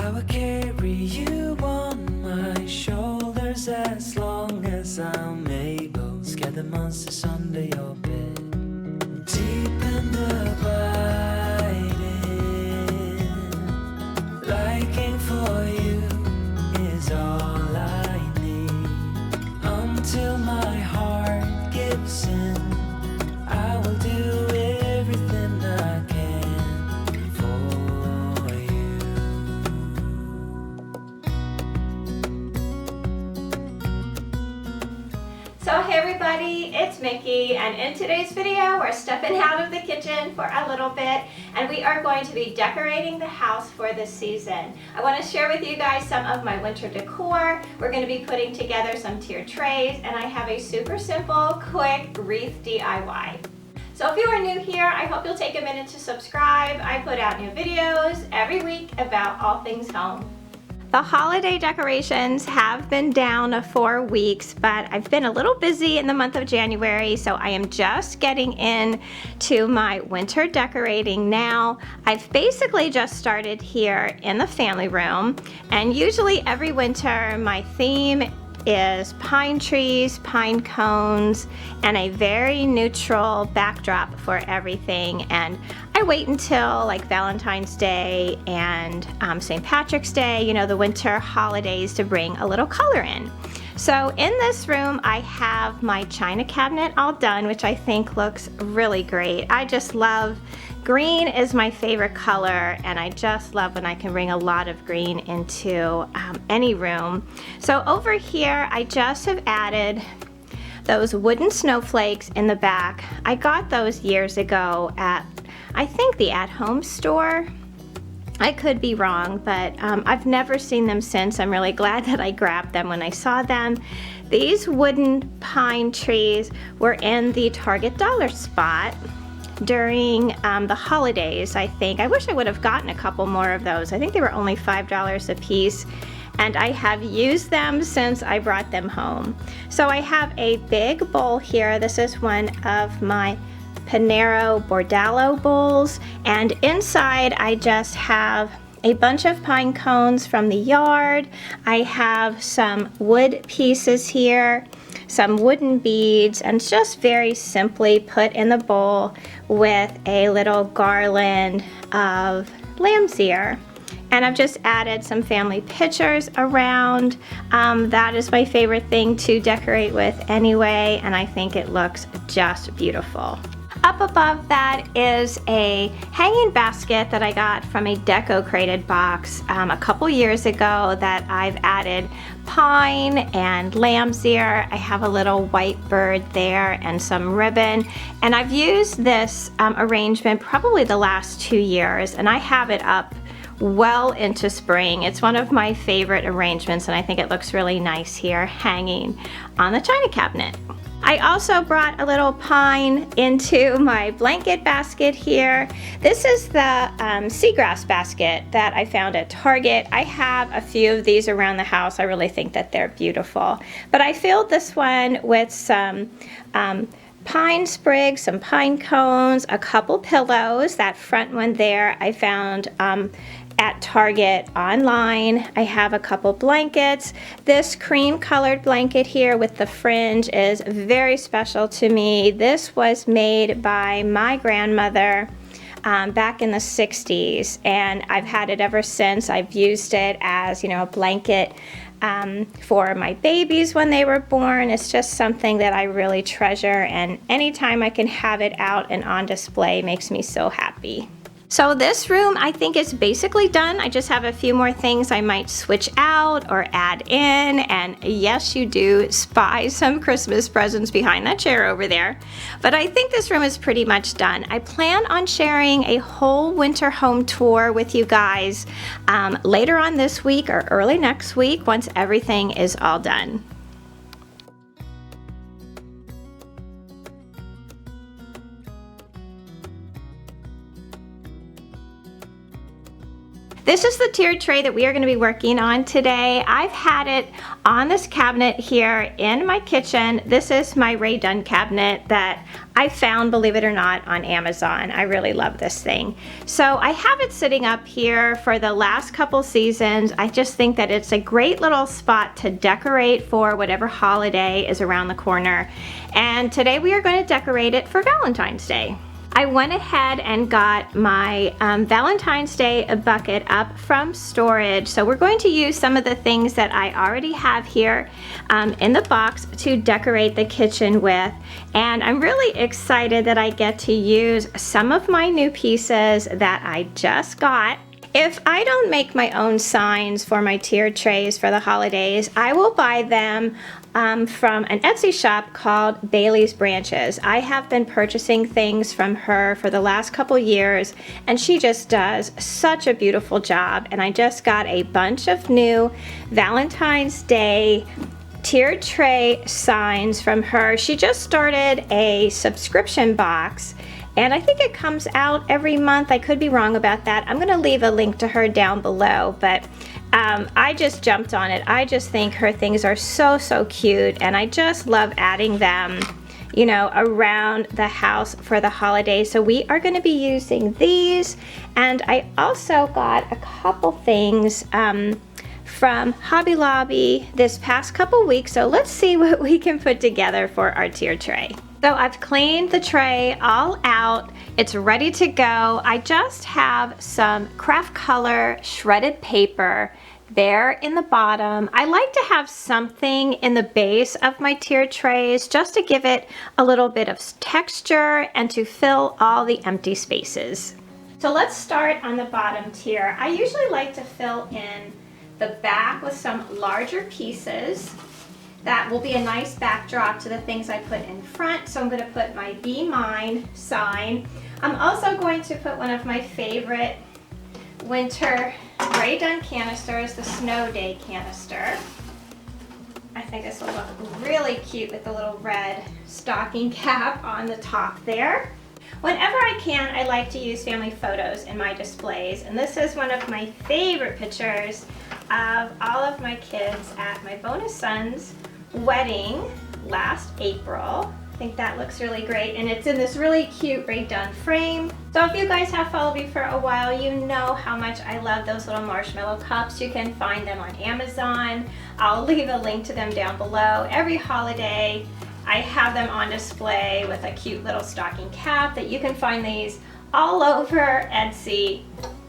I will carry you on my shoulders as long as I'm able. Scare the monsters under your bed. Deep and abiding, liking for you is all I need. Until my heart gives in, I will do everything I can for you. So hey everybody, it's Mickey, and in today's video we're stepping out of the kitchen for a little bit and we are going to be decorating the house for this season. I want to share with you guys some of my winter decor. We're going to be putting together some tiered trays, and I have a super simple, quick wreath DIY. So if you are new here, I hope you'll take a minute to subscribe. I put out new videos every week about all things home. The holiday decorations have been down 4 weeks, but I've been a little busy in the month of January, so I am just getting into my winter decorating now. I've basically just started here in the family room, and usually every winter my theme is pine trees, pine cones, and a very neutral backdrop for everything. And I wait until like Valentine's Day and St. Patrick's Day, you know, the winter holidays, to bring a little color in. So in this room I have my china cabinet all done, which I think looks really great. I just love green, is my favorite color, and I just love when I can bring a lot of green into any room. So over here I just have added those wooden snowflakes in the back. I got those years ago at, I think, the at-home store. I could be wrong, but I've never seen them since. I'm really glad that I grabbed them when I saw them. These wooden pine trees were in the Target dollar spot during the holidays, I think. I wish I would have gotten a couple more of those. I think they were only $5 a piece, and I have used them since I brought them home. So I have a big bowl here. This is one of my Panero Bordalo bowls, and inside I just have a bunch of pine cones from the yard. I have some wood pieces here, some wooden beads, and just very simply put in the bowl with a little garland of lamb's ear. And I've just added some family pictures around. That is my favorite thing to decorate with anyway, and I think it looks just beautiful. Up above that is a hanging basket that I got from a DECOCRATED box a couple years ago that I've added pine and lamb's ear. I have a little white bird there and some ribbon, and I've used this arrangement probably the last 2 years, and I have it up well into spring. It's one of my favorite arrangements, and I think it looks really nice here hanging on the china cabinet. I also brought a little pine into my blanket basket here. This is the seagrass basket that I found at Target. I have a few of these around the house. I really think that they're beautiful. But I filled this one with some pine sprigs, some pine cones, a couple pillows. That front one there I found at Target online. I have a couple blankets. This cream colored blanket here with the fringe is very special to me. This was made by my grandmother back in the 60s, and I've had it ever since. I've used it as, you know, a blanket for my babies when they were born. It's just something that I really treasure, and anytime I can have it out and on display makes me so happy. So this room I think is basically done. I just have a few more things I might switch out or add in, and yes, you do spy some Christmas presents behind that chair over there. But I think this room is pretty much done. I plan on sharing a whole winter home tour with you guys later on this week or early next week once everything is all done. This is the tiered tray that we are going to be working on today. I've had it on this cabinet here in my kitchen. This is my Rae Dunn cabinet that I found, believe it or not, on Amazon. I really love this thing. So I have it sitting up here for the last couple seasons. I just think that it's a great little spot to decorate for whatever holiday is around the corner. And today we are going to decorate it for Valentine's Day. I went ahead and got my Valentine's Day bucket up from storage. So we're going to use some of the things that I already have here in the box to decorate the kitchen with. And I'm really excited that I get to use some of my new pieces that I just got. If I don't make my own signs for my tiered trays for the holidays, I will buy them from an Etsy shop called Bailey's Branches. I have been purchasing things from her for the last couple years, and she just does such a beautiful job. And I just got a bunch of new Valentine's Day tiered tray signs from her. She just started a subscription box, and I think it comes out every month. I could be wrong about that. I'm going to leave a link to her down below, but I just jumped on it. I just think her things are so cute, and I just love adding them, you know, around the house for the holidays. So we are going to be using these, and I also got a couple things from Hobby Lobby this past couple weeks. So let's see what we can put together for our tiered tray. So I've cleaned the tray all out. It's ready to go. I just have some craft color shredded paper there in the bottom. I like to have something in the base of my tiered trays just to give it a little bit of texture and to fill all the empty spaces. So let's start on the bottom tier. I usually like to fill in the back with some larger pieces. That will be a nice backdrop to the things I put in front. So I'm going to put my Be Mine sign. I'm also going to put one of my favorite winter Rae Dunn canisters, the Snow Day canister. I think this will look really cute with the little red stocking cap on the top there. Whenever I can, I like to use family photos in my displays, and this is one of my favorite pictures of all of my kids at my bonus son's wedding last April. I think that looks really great, and it's in this really cute Rae Dunn frame. So if you guys have followed me for a while, you know how much I love those little marshmallow cups. You can find them on Amazon. I'll leave a link to them down below. Every holiday I have them on display with a cute little stocking cap that you can find these all over Etsy.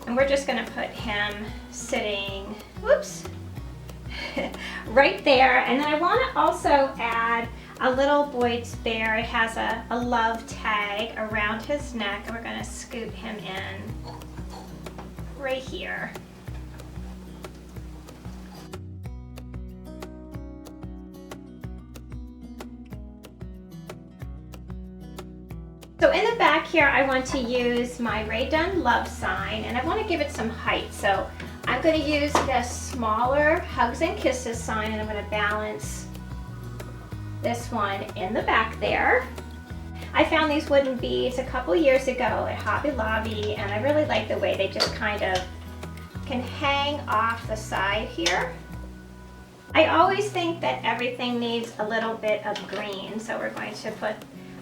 And we're just gonna put him sitting, whoops, right there. And then I wanna also add a little Boyd's Bear. It has a love tag around his neck, and we're gonna scoot him in right here. So in the back here, I want to use my Rae Dunn love sign, and I want to give it some height. So I'm going to use this smaller Hugs and Kisses sign, and I'm going to balance this one in the back there. I found these wooden beads a couple years ago at Hobby Lobby, and I really like the way they just kind of can hang off the side here. I always think that everything needs a little bit of green, so we're going to put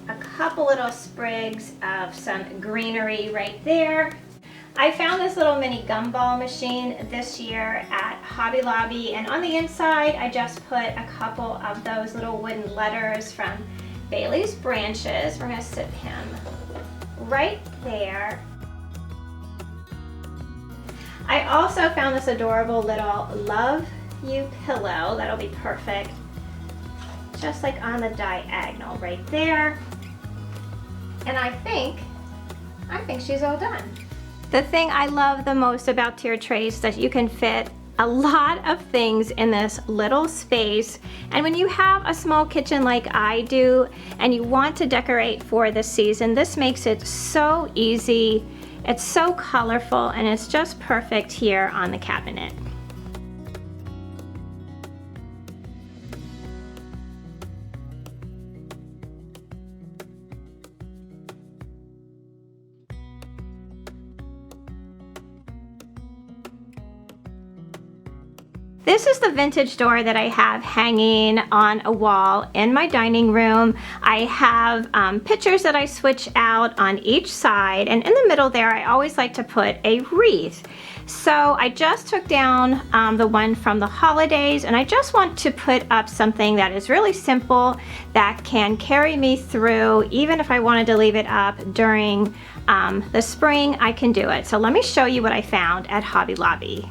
a couple little sprigs of some greenery right there. I found this little mini gumball machine this year at Hobby Lobby, and on the inside I just put a couple of those little wooden letters from Bailey's Branches. We're going to sit him right there. I also found this adorable little Love You pillow. That'll be perfect, just like on the diagonal right there. And I think she's all done. The thing I love the most about tiered trays is that you can fit a lot of things in this little space. And when you have a small kitchen like I do and you want to decorate for the season, this makes it so easy. It's so colorful, and it's just perfect here on the cabinet. This is the vintage door that I have hanging on a wall in my dining room. I have pictures that I switch out on each side, and in the middle there I always like to put a wreath. So I just took down the one from the holidays, and I just want to put up something that is really simple that can carry me through. Even if I wanted to leave it up during the spring, I can do it. So let me show you what I found at Hobby Lobby.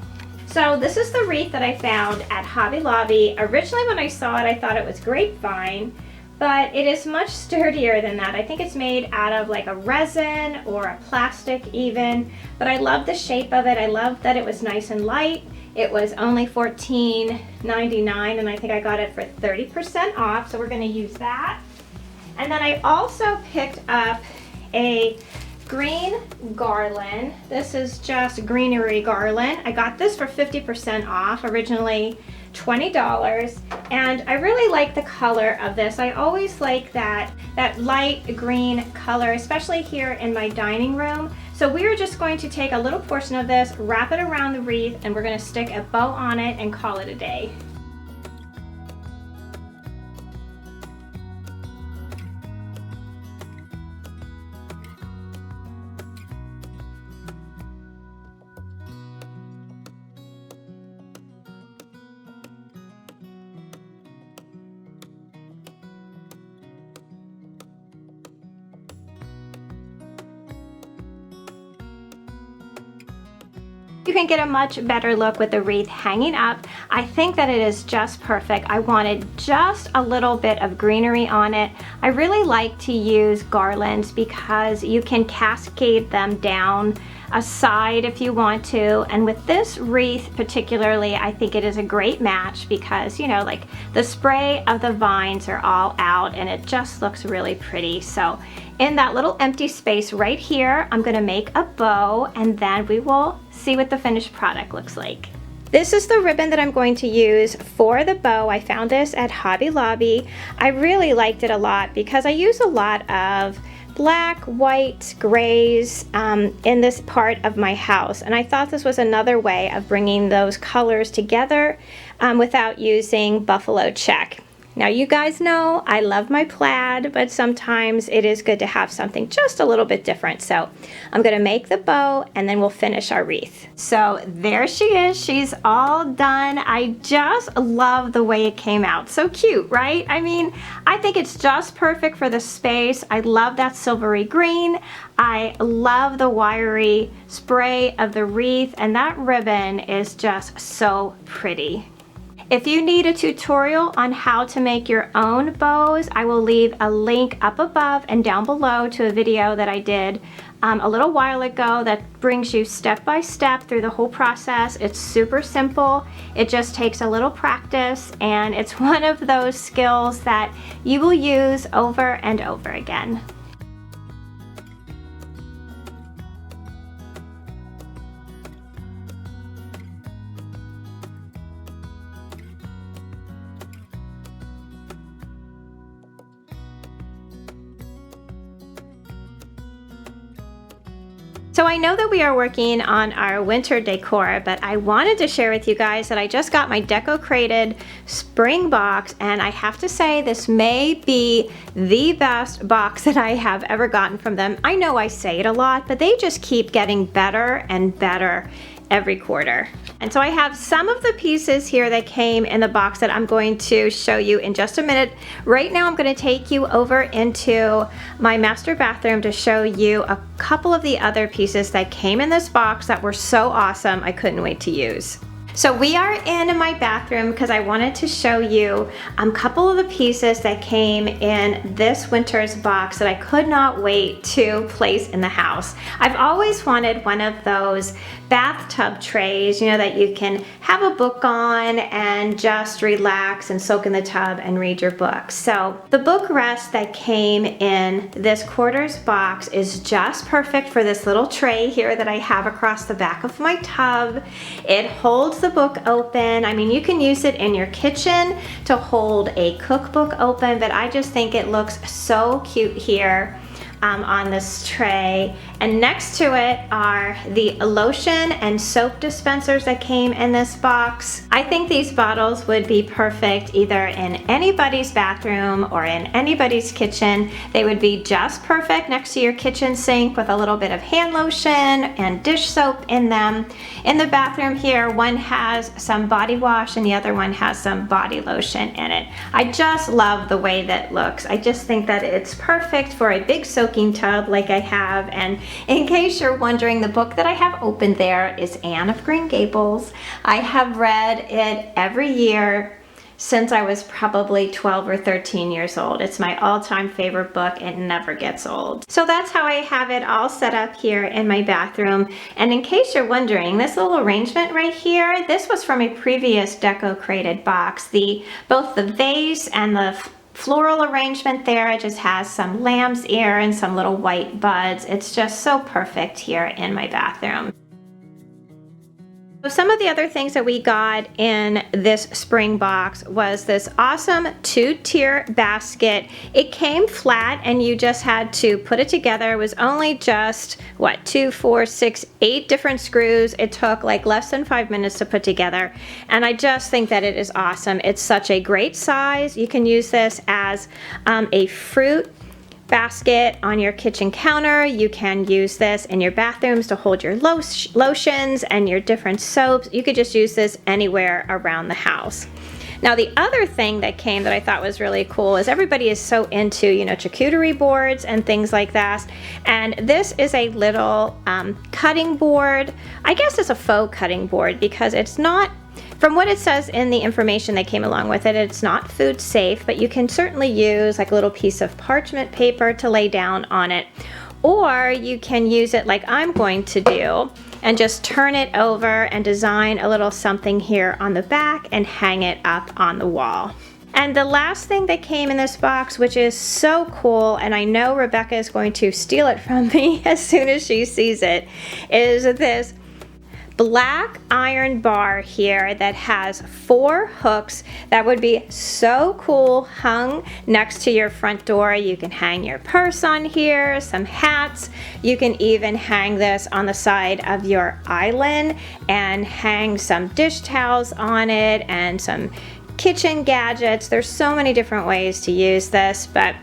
So this is the wreath that I found at Hobby Lobby. Originally when I saw it, I thought it was grapevine, but it is much sturdier than that. I think it's made out of like a resin or a plastic even, but I love the shape of it. I love that it was nice and light. It was only $14.99, and I think I got it for 30% off, so we're gonna use that. And then I also picked up a green garland. This is just greenery garland. I got this for 50% off, originally $20, and I really like the color of this. I always like that light green color, especially here in my dining room. So we're just going to take a little portion of this, wrap it around the wreath, and we're going to stick a bow on it and call it a day. You can get a much better look with the wreath hanging up. I think that it is just perfect. I wanted just a little bit of greenery on it. I really like to use garlands because you can cascade them down a side if you want to, and with this wreath particularly, I think it is a great match because, you know, like the spray of the vines are all out and it just looks really pretty. So in that little empty space right here, I'm gonna make a bow, and then we will see what the finished product looks like. This is the ribbon that I'm going to use for the bow. I found this at Hobby Lobby. I really liked it a lot because I use a lot of black, white, grays in this part of my house, and I thought this was another way of bringing those colors together without using buffalo check. Now you guys know I love my plaid, but sometimes it is good to have something just a little bit different. So I'm gonna make the bow and then we'll finish our wreath. So there she is, she's all done. I just love the way it came out. So cute, right? I mean, I think it's just perfect for the space. I love that silvery green. I love the wiry spray of the wreath, and that ribbon is just so pretty. If you need a tutorial on how to make your own bows, I will leave a link up above and down below to a video that I did a little while ago that brings you step by step through the whole process. It's super simple. It just takes a little practice, and it's one of those skills that you will use over and over again. So I know that we are working on our winter decor, but I wanted to share with you guys that I just got my DECOCRATED spring box, and I have to say this may be the best box that I have ever gotten from them. I know I say it a lot, but they just keep getting better and better every quarter. And so I have some of the pieces here that came in the box that I'm going to show you in just a minute. Right now I'm going to take you over into my master bathroom to show you a couple of the other pieces that came in this box that were so awesome I couldn't wait to use. So we are in my bathroom because I wanted to show you a couple of the pieces that came in this winter's box that I could not wait to place in the house. I've always wanted one of those bathtub trays, you know, that you can have a book on and just relax and soak in the tub and read your book. So the book rest that came in this quarters box is just perfect for this little tray here that I have across the back of my tub. It holds the book open. I mean, you can use it in your kitchen to hold a cookbook open, but I just think it looks so cute here. on this tray. And next to it are the lotion and soap dispensers that came in this box. I think these bottles would be perfect either in anybody's bathroom or in anybody's kitchen. They would be just perfect next to your kitchen sink with a little bit of hand lotion and dish soap in them. In the bathroom here, one has some body wash and the other one has some body lotion in it. I just love the way that looks. I just think that it's perfect for a big soaking tub like I have. And in case you're wondering, the book that I have open there is Anne of Green Gables. I have read it every year since I was probably 12 or 13 years old. It's my all-time favorite book. It never gets old. So that's how I have it all set up here in my bathroom. And in case you're wondering, this little arrangement right here, this was from a previous DECOCRATED box. Both the vase and the floral arrangement there, it just has some lamb's ear and some little white buds. It's just so perfect here in my bathroom. Some of the other things that we got in this spring box was this awesome 2-tier basket. It came flat and you just had to put it together. It was only just, what, 2, 4, 6, 8 different screws. It took like less than 5 minutes to put together. And I just think that it is awesome. It's such a great size. You can use this as a fruit basket on your kitchen counter. You can use this in your bathrooms to hold your lotions and your different soaps. You could just use this anywhere around the house. Now the other thing that came that I thought was really cool is everybody is so into, you know, charcuterie boards and things like that. And this is a little cutting board. I guess it's a faux cutting board because it's not, from what it says in the information that came along with it, it's not food safe, but you can certainly use like a little piece of parchment paper to lay down on it. Or you can use it like I'm going to do and just turn it over and design a little something here on the back and hang it up on the wall. And the last thing that came in this box, which is so cool, and I know Rebecca is going to steal it from me as soon as she sees it, is this black iron bar here that has 4 hooks that would be so cool hung next to your front door. You can hang your purse on here, some hats. You can even hang this on the side of your island and hang some dish towels on it and some kitchen gadgets. There's so many different ways to use this, but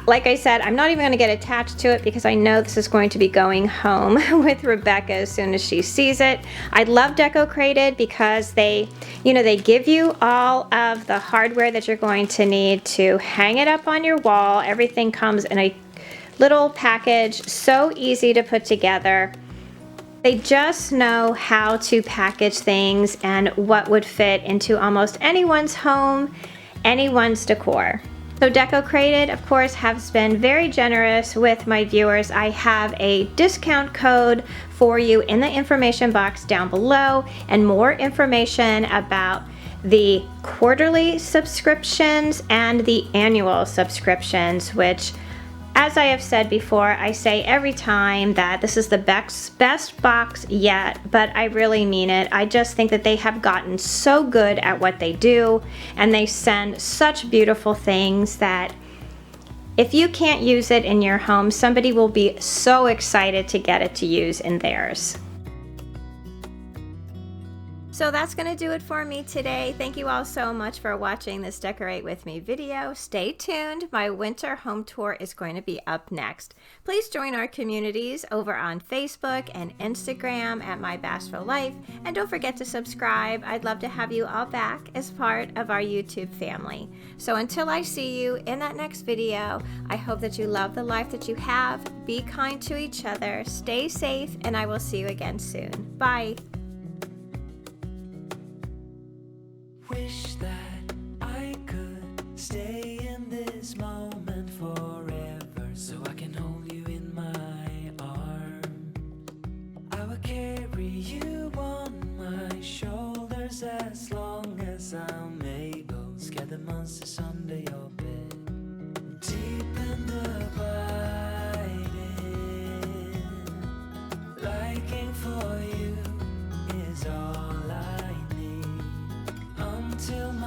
like I said, I'm not even going to get attached to it because I know this is going to be going home with Rebecca as soon as she sees it. I love DECOCRATED because they give you all of the hardware that you're going to need to hang it up on your wall. Everything comes in a little package, so easy to put together. They just know how to package things and what would fit into almost anyone's home, anyone's decor. So DECOCRATED, of course, has been very generous with my viewers. I have a discount code for you in the information box down below, and more information about the quarterly subscriptions and the annual subscriptions, which, as I have said before, I say every time that this is the best box yet, but I really mean it. I just think that they have gotten so good at what they do, and they send such beautiful things that if you can't use it in your home, somebody will be so excited to get it to use in theirs. So that's going to do it for me today. Thank you all so much for watching this Decorate With Me video. Stay tuned. My winter home tour is going to be up next. Please join our communities over on Facebook and Instagram at My Bashful Life. And don't forget to subscribe. I'd love to have you all back as part of our YouTube family. So until I see you in that next video, I hope that you love the life that you have. Be kind to each other. Stay safe, and I will see you again soon. Bye. Wish that I could stay in this moment forever, so I can hold you in my arms. I will carry you on my shoulders as long as I'm able. Scare the monsters under your bed, deep and abiding. Liking for you is all I need until my